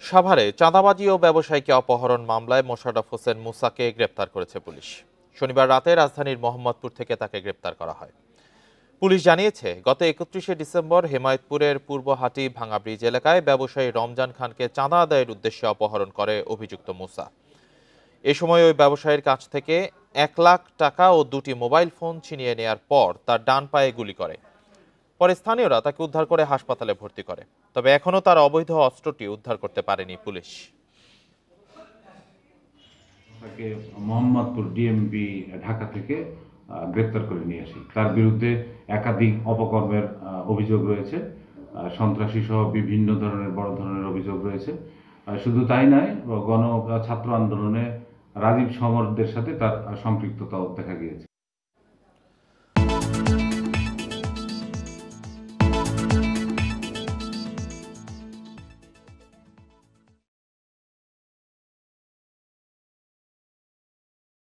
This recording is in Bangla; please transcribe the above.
সাভারে চাঁদাবাজি ও ব্যবসায়ীকে অপহরণ মামলায় মোশাররফ হোসেন মুসাকে গ্রেপ্তার করেছে পুলিশ। শনিবার রাতে রাজধানীর মোহাম্মদপুর থেকে তাকে গ্রেপ্তার করা হয়। পুলিশ জানিয়েছে, গত 31শে ডিসেম্বর হেমায়েতপুরের পূর্বহাটি ভাঙা ব্রিজ এলাকায় ব্যবসায়ী রমজান খানকে চাঁদা আদায়ের উদ্দেশ্যে অপহরণ করে অভিযুক্ত মুসা। এ সময় ওই ব্যবসায়ীর কাছ থেকে 1 লাখ টাকা ও 2টি মোবাইল ফোন ছিনিয়ে নেয়ার পর তার ডান পায়ে গুলি করে। পরে স্থানীয়রা তাকে উদ্ধার করে হাসপাতালে ভর্তি করে। তবে এখনও তার অবৈধ অস্ত্রটি উদ্ধার করতে পারেনি পুলিশ। তাকে মোহাম্মদপুর ডিএমপি ঢাকা থেকে গ্রেপ্তার করে নিয়ে আসি। তার বিরুদ্ধে একাধিক অপকর্মের অভিযোগ রয়েছে, সন্ত্রাসী সহ বিভিন্ন ধরনের বড় ধরনের অভিযোগ রয়েছে। শুধু তাই নয়, ছাত্র আন্দোলনে রাজীব সমরদের সাথে তার সম্পৃক্ততাও দেখা গিয়েছে।